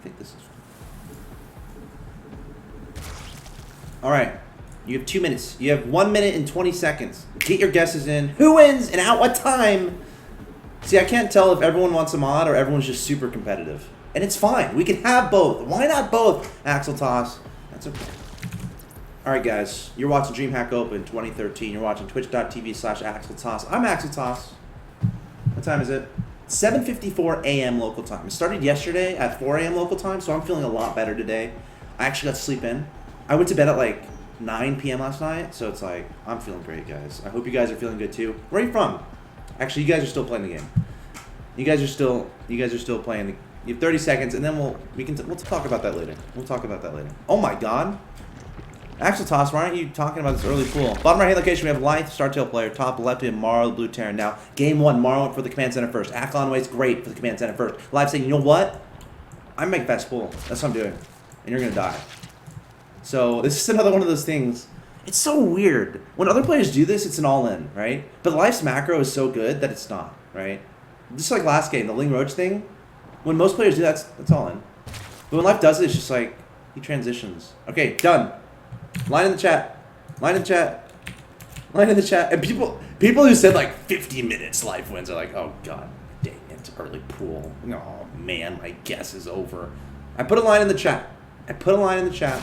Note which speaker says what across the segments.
Speaker 1: I think this is fun. Alright. You have 2 minutes. You have 1 minute and 20 seconds. Get your guesses in. Who wins and at what time? See, I can't tell if everyone wants a mod or everyone's just super competitive. And it's fine. We can have both. Why not both, Axeltoss? That's okay. Alright, guys. You're watching DreamHack Open 2013. You're watching twitch.tv/Axeltoss. I'm Axeltoss. What time is it? 7:54 a.m. local time. It started yesterday at 4 a.m. local time, so I'm feeling a lot better today. I actually got to sleep in. I went to bed at like 9 p.m. last night, so it's like, I'm feeling great, guys. I hope you guys are feeling good too. Where are you from? Actually, you guys are still playing the game. You guys are still playing the, you have 30 seconds, and then we'll talk about that later. We'll talk about that later. Oh my god. Axeltoss, why aren't you talking about this early pool? Bottom right hand location, we have Life, Startail player. Top left, we have Morrow, the blue Terran. Now, game 1, Morrow for the command center first. Akilon Wastes, great for the command center first. Life saying, you know what? I'm making fast pool. That's what I'm doing. And you're going to die. So, this is another one of those things. It's so weird. When other players do this, it's an all-in, right? But Life's macro is so good that it's not, right? Just like last game, the Ling Roach thing. When most players do that, that's all in. But when Life does it, it's just like, he transitions. Okay, done. Line in the chat. Line in the chat. Line in the chat. And people who said like 50 minutes Life wins are like, oh god, dang it, early pool. Oh man, my guess is over. I put a line in the chat. I put a line in the chat.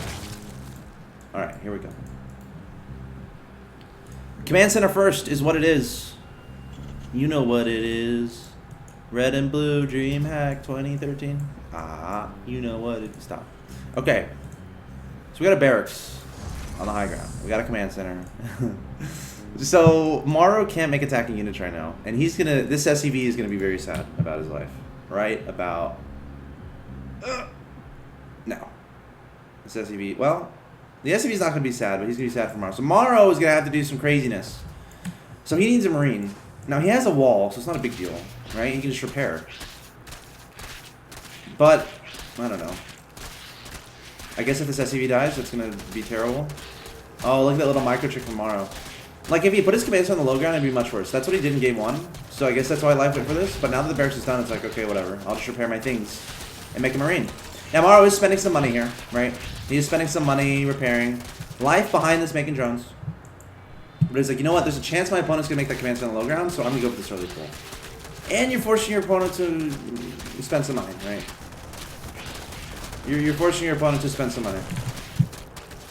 Speaker 1: Alright, here we go. Command center first is what it is. You know what it is. Red and blue, DreamHack 2013. Ah, you know what it is. Stop. Okay. So we got a barracks on the high ground. We got a command center. So Morrow can't make attacking units right now, and he's gonna. This SCV is gonna be very sad about his life, right? About no, this SCV. Well, the SCV is not gonna be sad, but he's gonna be sad for Morrow. So Morrow is gonna have to do some craziness. So he needs a marine. Now he has a wall, so it's not a big deal, right? He can just repair. But I don't know. I guess if this SCV dies, it's going to be terrible. Oh, look at that little micro trick from Morrow. Like, if he put his commands on the low ground, it'd be much worse. That's what he did in game 1. So I guess that's why Life went for this. But now that the barracks is done, it's like, okay, whatever. I'll just repair my things and make a marine. Now, Morrow is spending some money here, right? He's spending some money repairing. Life behind this making drones. But he's like, you know what? There's a chance my opponent's going to make that command on the low ground, so I'm going to go for this early pull. And you're forcing your opponent to spend some money, right? You're forcing your opponent to spend some money.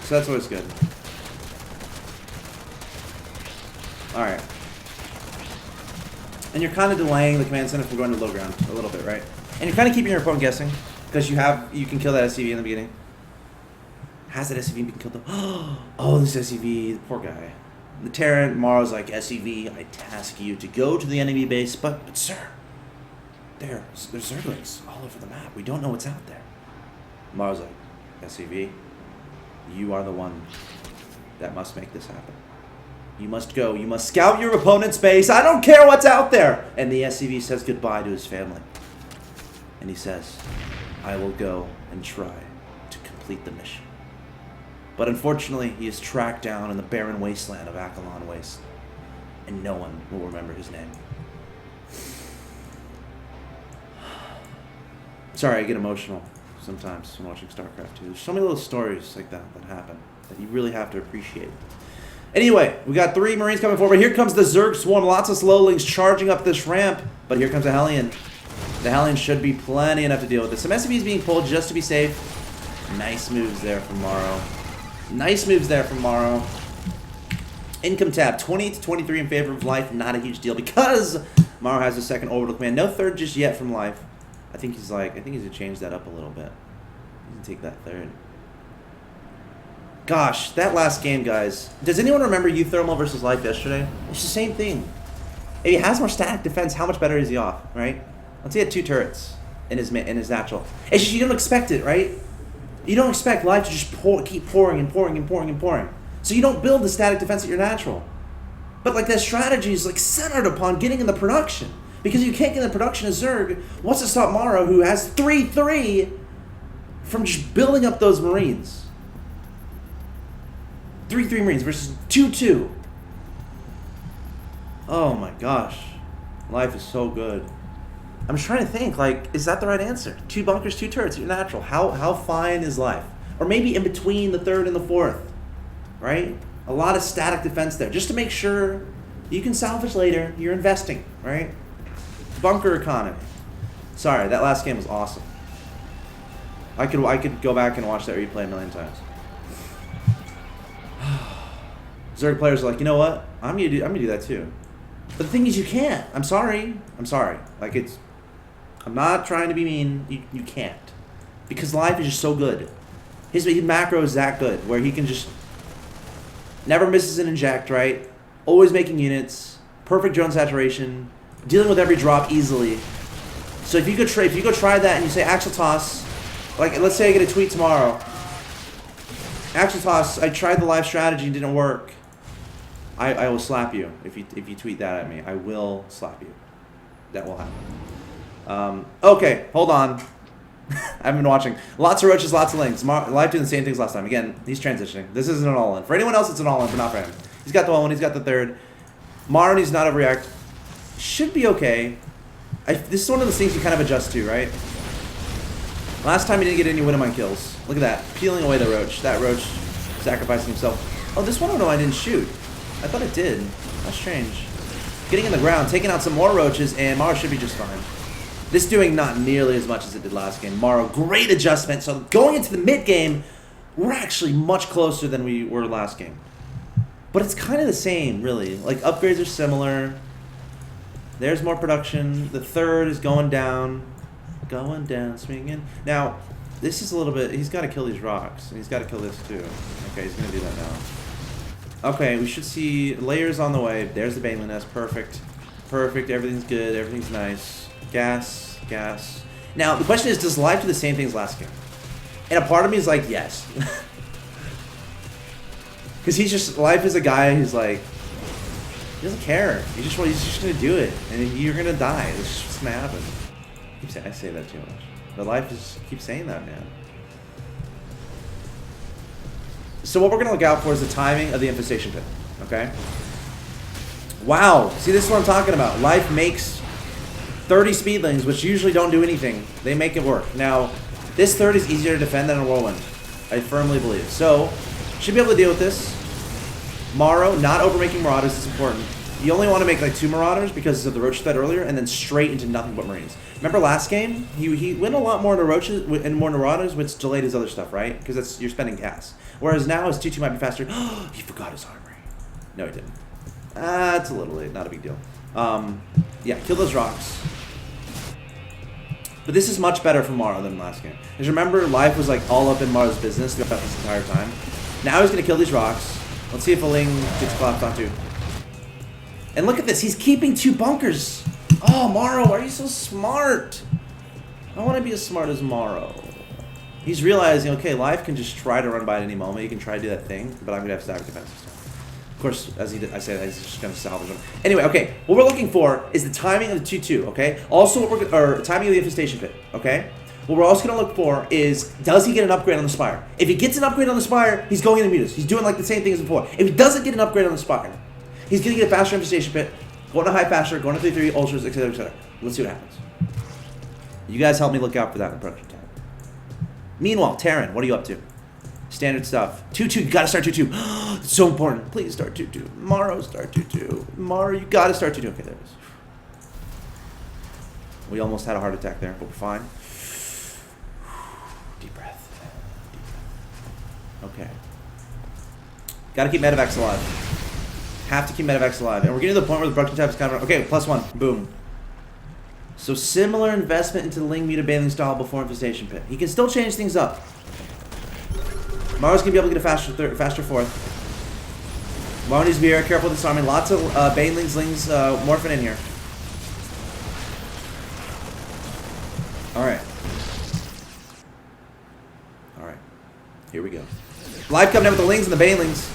Speaker 1: So that's always good. Alright. And you're kind of delaying the command center from going to low ground a little bit, right? And you're kind of keeping your opponent guessing. Because you can kill that SCV in the beginning. Has that SCV been killed? Oh, this SCV, the poor guy. The Terran, Morrow's like, SCV, I task you to go to the enemy base, but sir, there's Zerglings all over the map. We don't know what's out there. Morrow's like, SCV, you are the one that must make this happen. You must go. You must scout your opponent's base. I don't care what's out there. And the SCV says goodbye to his family. And he says, I will go and try to complete the mission. But unfortunately, he is tracked down in the barren wasteland of Akilon Wastes. And no one will remember his name. Sorry, I get emotional sometimes when watching StarCraft 2. There's so many little stories like that happen that you really have to appreciate. Anyway, we got 3 Marines coming forward. Here comes the Zerg Swarm. Lots of slowlings charging up this ramp. But here comes a Hellion. The Hellion should be plenty enough to deal with this. Some SCVs being pulled just to be safe. Nice moves there from Morrow. Nice moves there from Morrow. Income tab, 20 to 23 in favor of Life. Not a huge deal because Morrow has a second orbital command. No third just yet from Life. I think he's gonna change that up a little bit. He's gonna take that third. Gosh, that last game, guys. Does anyone remember Thermal versus Life yesterday? It's the same thing. If he has more static defense, how much better is he off, right? Let's say he had 2 turrets in his natural. It's just you don't expect it, right? You don't expect Life to just keep pouring and pouring and pouring and pouring. So you don't build the static defense at your natural. But like that strategy is like centered upon getting in the production. Because if you can't get in the production of Zerg, what's to stop Morrow, who has 3-3, from just building up those Marines? 3-3 Marines versus 2-2. Oh my gosh. Life is so good. I'm just trying to think, like, is that the right answer? 2 bunkers, 2 turrets, you're natural. How fine is life? Or maybe in between the 3rd and the 4th, right? A lot of static defense there, just to make sure you can salvage later. You're investing, right? Bunker economy. Sorry, that last game was awesome. I could go back and watch that replay a million times. Zerg players are like, you know what? I'm gonna do that too. But the thing is, you can't. I'm sorry. Like, I'm not trying to be mean. You can't, because life is just so good. His macro is that good, where he can just never misses an inject, right? Always making units, perfect drone saturation, dealing with every drop easily. So if you go try that and you say Axeltoss, like, let's say I get a tweet tomorrow, Axeltoss, I tried the live strategy and didn't work. I will slap you if you tweet that at me. I will slap you. That will happen. Okay, hold on. I've been watching. Lots of roaches, lots of links. Live doing the same things last time. Again, he's transitioning. This isn't an all-in. For anyone else, it's an all-in, but not for him. He's got the 1, he's got the 3rd. Morrow needs not overreact. Should be okay. This is one of those things you kind of adjust to, right? Last time he didn't get any Widowmine kills. Look at that. Peeling away the roach. That roach sacrificing himself. Oh, this one Widowmine didn't shoot. I thought it did. That's strange. Getting in the ground, taking out some more roaches, and Morrow should be just fine. This doing not nearly as much as it did last game. Morrow, great adjustment. So going into the mid-game, we're actually much closer than we were last game. But it's kind of the same, really. Like, upgrades are similar. There's more production. The 3rd is going down. Going down, swinging. Now, this is a little bit... He's got to kill these rocks. And he's got to kill this, too. Okay, he's going to do that now. Okay, we should see layers on the way. There's the Baneling nest. Perfect. Perfect. Everything's good. Everything's nice. Gas. Gas. Now, the question is, does life do the same thing as last game? And a part of me is like, yes. Because he's just... Life is a guy who's like... He doesn't care. He's just going to do it. And you're going to die. It's just what's going to happen. I say that too much. But life just keeps saying that, man. So what we're going to look out for is the timing of the infestation pit. Okay? Wow. See, this is what I'm talking about. Life makes 30 speedlings, which usually don't do anything. They make it work. Now, this 3rd is easier to defend than a whirlwind. I firmly believe. So, should be able to deal with this. Morrow, not overmaking Marauders is important. You only want to make like 2 Marauders because of the roach threat earlier, and then straight into nothing but Marines. Remember last game? He went a lot more into roaches and more Marauders, which delayed his other stuff, right? Because you're spending gas. Whereas now his 2-2 might be faster. He forgot his armory. No, he didn't. It's a little late. Not a big deal. Yeah, kill those rocks. But this is much better for Morrow than last game. Because remember, life was like all up in Morrow's business throughout this entire time. Now he's going to kill these rocks. Let's see if a Ling gets clapped onto. And look at this. He's keeping 2 bunkers. Oh, Morrow, are you so smart? I want to be as smart as Morrow. He's realizing, okay, life can just try to run by at any moment. He can try to do that thing, but I'm going to have static defense this time. Of course, as I say that, he's just going to salvage them. Anyway, okay, what we're looking for is the timing of the 2-2, okay? Also, timing of the infestation pit, okay? What we're also going to look for is, does he get an upgrade on the Spire? If he gets an upgrade on the Spire, he's going into Mutas. He's doing like the same thing as before. If he doesn't get an upgrade on the Spire, he's going to get a faster infestation pit, going to high faster, going to 3-3, ultras, etc., etc. Let's see what happens. You guys help me look out for that in the production tab. Meanwhile, Terran, what are you up to? Standard stuff. 2-2, you gotta start 2-2. It's so important. Please start 2-2. Morrow, start 2-2. Morrow, you gotta start 2-2. Okay, there it is. We almost had a heart attack there, but we're fine. Deep breath. Deep breath. Okay. Gotta keep Medivacs alive. Have to keep Medivacs alive. And we're getting to the point where the production tab is kind of... Okay, +1. Boom. So similar investment into the Ling Muta Baneling style before infestation pit. He can still change things up. Morrow's gonna be able to get a faster 4th. Morrow needs to be very careful with this army. Lots of Banelings, Lings morphing in here. Alright. Alright. Here we go. Live coming in with the Lings and the Banelings.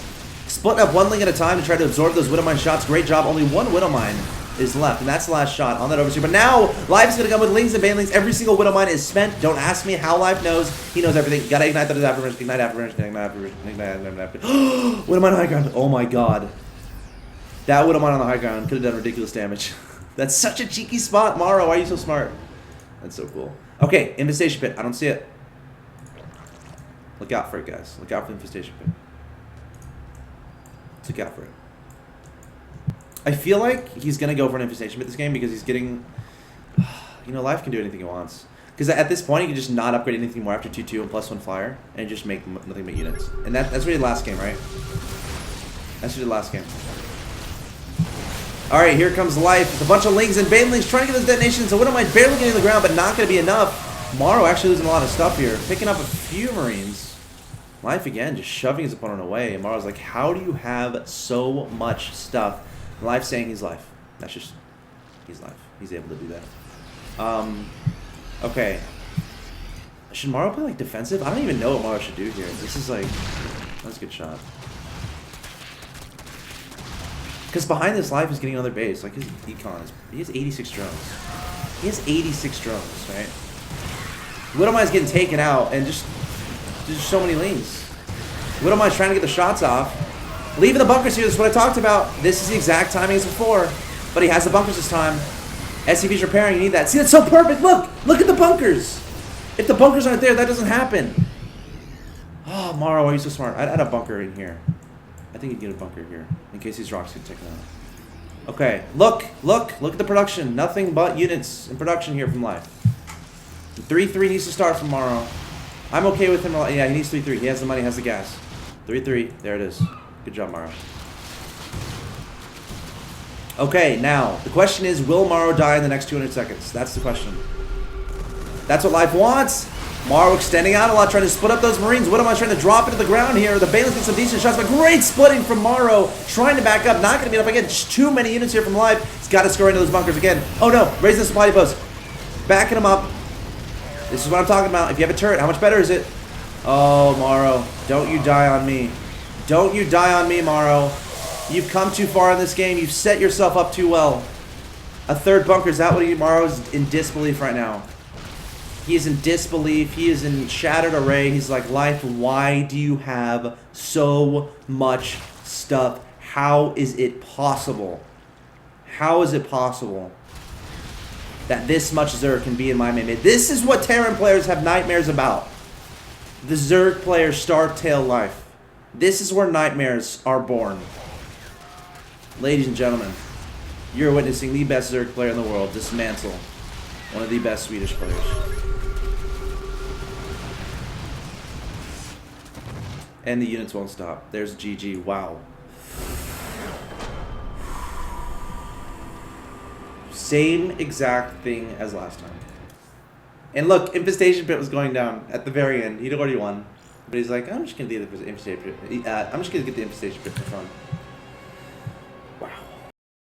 Speaker 1: Splitting up 1 Ling at a time to try to absorb those Widowmine shots. Great job. Only 1 Widowmine is left, and that's the last shot on that overseer. But now, Life is going to come with Lings and Banelings. Every single Widowmine is spent. Don't ask me how Life knows. He knows everything. Gotta ignite that afterburst, ignite afterburst, ignite afterburst. Widowmine high ground. Oh my god. That Widowmine on the high ground could have done ridiculous damage. That's such a cheeky spot, Morrow. Why are you so smart? That's so cool. Okay, infestation pit. I don't see it. Look out for it, guys. Look out for the infestation pit. Look out for it. I feel like he's going to go for an infestation pit this game because he's getting... You know, Life can do anything he wants. Because at this point, he can just not upgrade anything more after 2-2 and +1 flyer and just make nothing but units. And that's what he did last game, right? That's what he did last game. Alright, here comes Life with a bunch of Lings and Banelings trying to get those detonations. So Widowmine barely getting to the ground, but not going to be enough. Morrow actually losing a lot of stuff here. Picking up a few Marines. Life again, just shoving his opponent away. And Morrow's like, how do you have so much stuff? And Life saying he's Life. That's just, he's Life. He's able to do that. Okay. Should Morrow play like defensive? I don't even know what Morrow should do here. This is like, that's a good shot. Because behind this Life is getting another base. Like his econ is, he has 86 drones. He has 86 drones, right? Widowmine's getting taken out and just, there's so many lanes. Widowmine's trying to get the shots off. Leaving the bunkers here, this is what I talked about. This is the exact timing as before. But he has the bunkers this time. SCV's repairing, you need that. See, that's so perfect. Look at the bunkers. If the bunkers aren't there, that doesn't happen. Oh, Morrow, why are you so smart? I'd add a bunker in here. I think you'd get a bunker here in case these rocks get taken out. Okay, look at the production. Nothing but units in production here from Life. 3-3 needs to start from Morrow. I'm okay with him. Yeah, he needs 3-3. He has the money, has the gas. 3-3. There it is. Good job, Morrow. Okay, now, the question is, will Morrow die in the next 200 seconds? That's the question. That's what Life wants. Morrow extending out a lot, trying to split up those Marines. What am I trying to drop into the ground here? The Bailiffs get some decent shots, but great splitting from Morrow. Trying to back up, not going to be enough. Again, just too many units here from Life. He's got to score into those bunkers again. Oh no, raising the supply depot. Backing him up. This is what I'm talking about. If you have a turret, how much better is it? Oh, Morrow, don't you die on me. Don't you die on me, Morrow. You've come too far in this game. You've set yourself up too well. A third bunker, is that what Morrow's in disbelief right now? He is in disbelief. He is in shattered array. He's like, Life, why do you have so much stuff? How is it possible? How is it possible that this much Zerg can be in my main mid? This is what Terran players have nightmares about. The Zerg players starve tail Life. This is where nightmares are born. Ladies and gentlemen, you're witnessing the best Zerg player in the world dismantle one of the best Swedish players. And the units won't stop. There's GG. Wow. Same exact thing as last time. And look, Infestation Pit was going down at the very end. He'd already won. But he's like, I'm just going to get the Infestation Pit. I'm just going to get the Infestation Pit for fun.